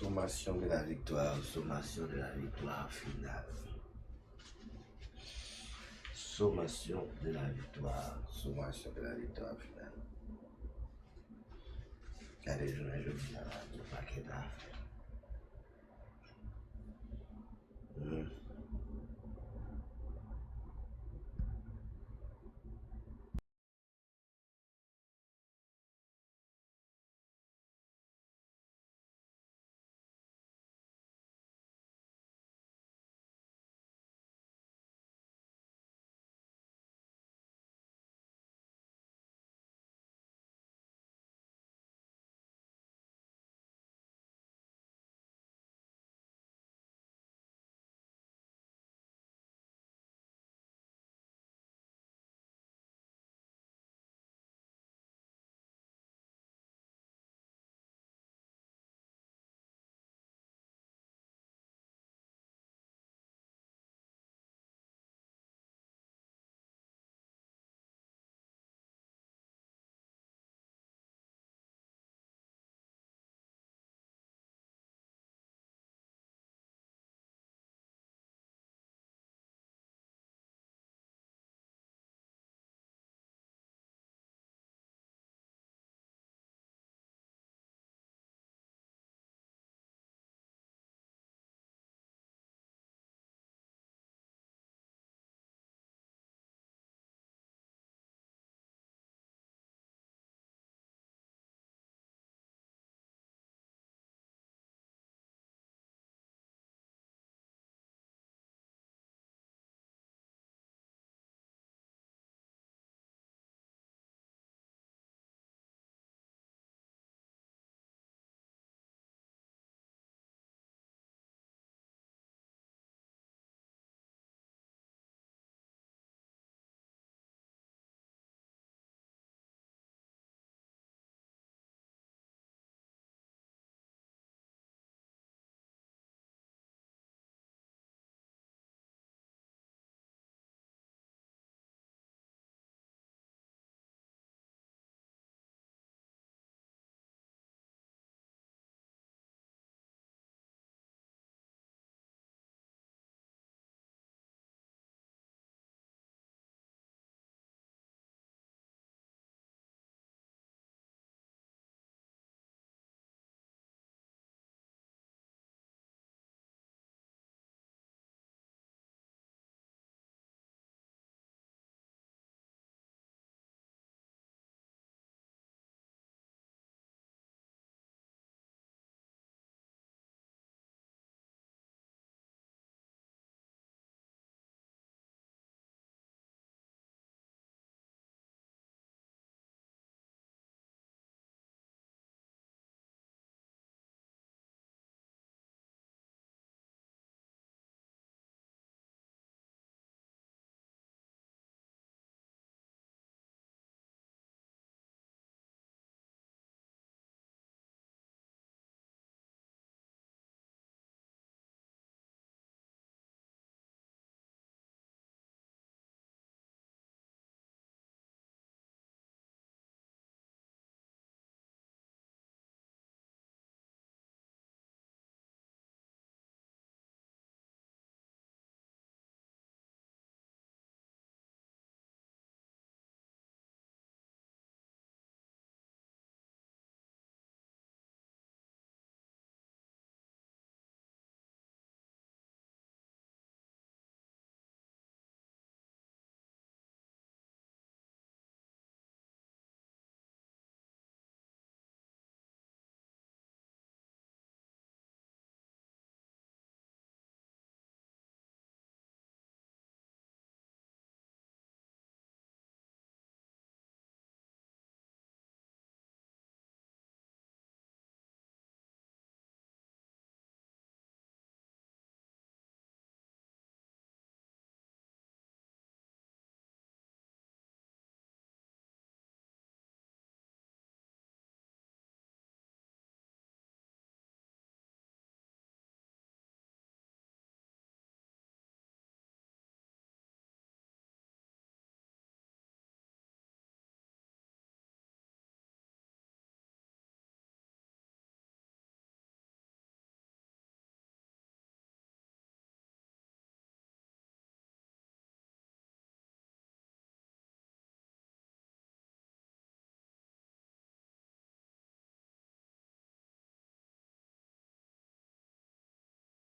Sommation de la victoire finale. Sommation de la victoire finale. Car les journées, je dis, il n'y a pas qu'à faire.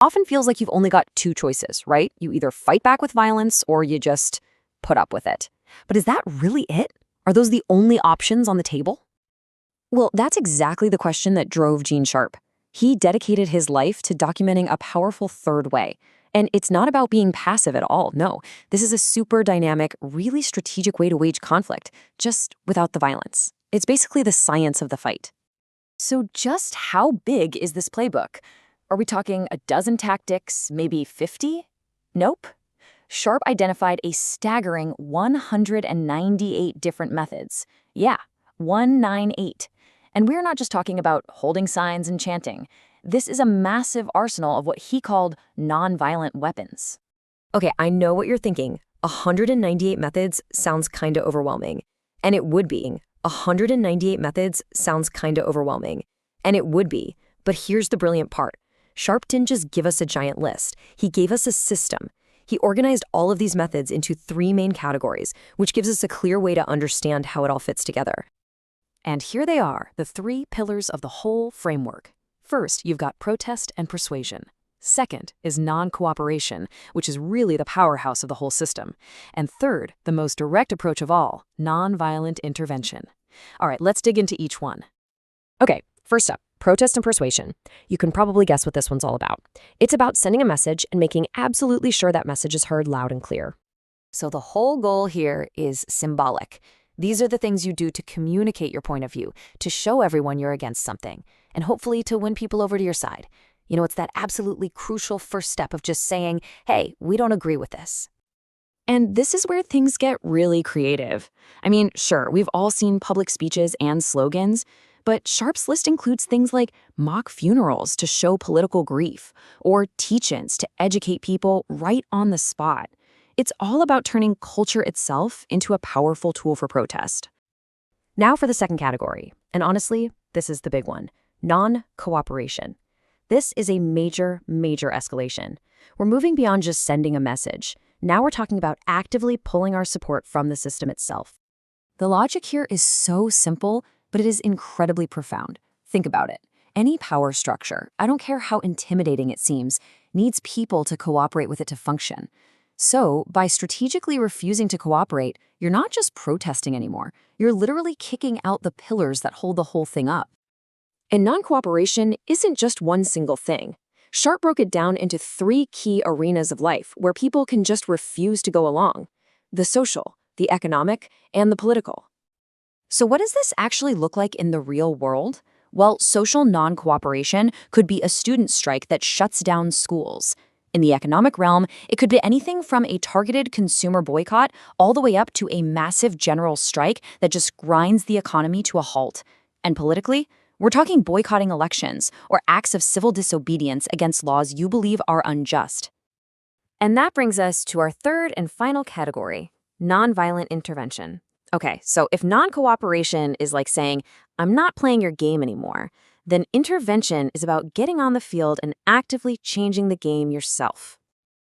often feels like you've only got two choices, right? You either fight back with violence or you just put up with it. But is that really it? Are those the only options on the table? Well, that's exactly the question that drove Gene Sharp. He dedicated his life to documenting a powerful third way. And it's not about being passive at all, no. This is a super dynamic, really strategic way to wage conflict, just without the violence. It's basically the science of the fight. So just how big is this playbook? Are we talking a dozen tactics, maybe 50? Nope. Sharp identified a staggering 198 different methods. Yeah, 198. And we're not just talking about holding signs and chanting. This is a massive arsenal of what he called nonviolent weapons. Okay, I know what you're thinking. 198 methods sounds kinda overwhelming. And it would be. 198 methods sounds kinda overwhelming. And it would be. But here's the brilliant part. Sharp didn't just give us a giant list. He gave us a system. He organized all of these methods into three main categories, which gives us a clear way to understand how it all fits together. And here they are, the three pillars of the whole framework. First, you've got protest and persuasion. Second is non-cooperation, which is really the powerhouse of the whole system. And third, the most direct approach of all, nonviolent intervention. All right, let's dig into each one. Okay, first up, protest and persuasion. You can probably guess what this one's all about. It's about sending a message and making absolutely sure that message is heard loud and clear. So the whole goal here is symbolic. These are the things you do to communicate your point of view, to show everyone you're against something, and hopefully to win people over to your side. You know, it's that absolutely crucial first step of just saying, hey, we don't agree with this. And this is where things get really creative. I mean, sure, we've all seen public speeches and slogans, but Sharp's list includes things like mock funerals to show political grief, or teach-ins to educate people right on the spot. It's all about turning culture itself into a powerful tool for protest. Now for the second category, and honestly, this is the big one, non-cooperation. This is a major, major escalation. We're moving beyond just sending a message. Now we're talking about actively pulling our support from the system itself. The logic here is so simple, but it is incredibly profound. Think about it. Any power structure, I don't care how intimidating it seems, needs people to cooperate with it to function. So, by strategically refusing to cooperate, you're not just protesting anymore. You're literally kicking out the pillars that hold the whole thing up. And non-cooperation isn't just one single thing. Sharp broke it down into three key arenas of life where people can just refuse to go along: the social, the economic, and the political. So what does this actually look like in the real world? Well, social non-cooperation could be a student strike that shuts down schools. In the economic realm, it could be anything from a targeted consumer boycott all the way up to a massive general strike that just grinds the economy to a halt. And politically, we're talking boycotting elections or acts of civil disobedience against laws you believe are unjust. And that brings us to our third and final category, nonviolent intervention. Okay, so if non-cooperation is like saying, I'm not playing your game anymore, then intervention is about getting on the field and actively changing the game yourself.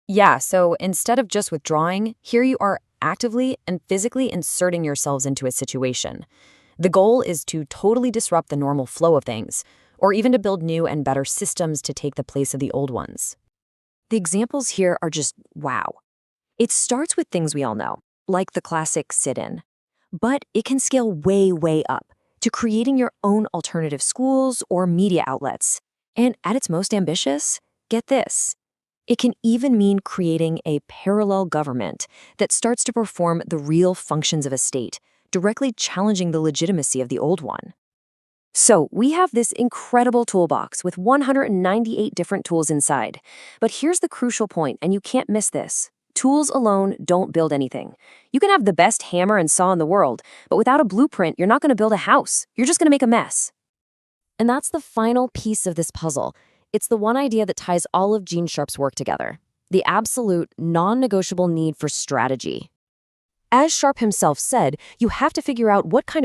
Yeah, so instead of just withdrawing, here you are actively and physically inserting yourselves into a situation. The goal is to totally disrupt the normal flow of things, or even to build new and better systems to take the place of the old ones. The examples here are just wow. It starts with things we all know, like the classic sit-in. But it can scale way, way up to creating your own alternative schools or media outlets. And at its most ambitious, get this, it can even mean creating a parallel government that starts to perform the real functions of a state, directly challenging the legitimacy of the old one. So we have this incredible toolbox with 198 different tools inside. But here's the crucial point, and you can't miss this. Tools alone don't build anything. You can have the best hammer and saw in the world, but without a blueprint, you're not going to build a house. You're just going to make a mess. And that's the final piece of this puzzle. It's the one idea that ties all of Gene Sharp's work together: the absolute, non-negotiable need for strategy. As Sharp himself said, you have to figure out what kind of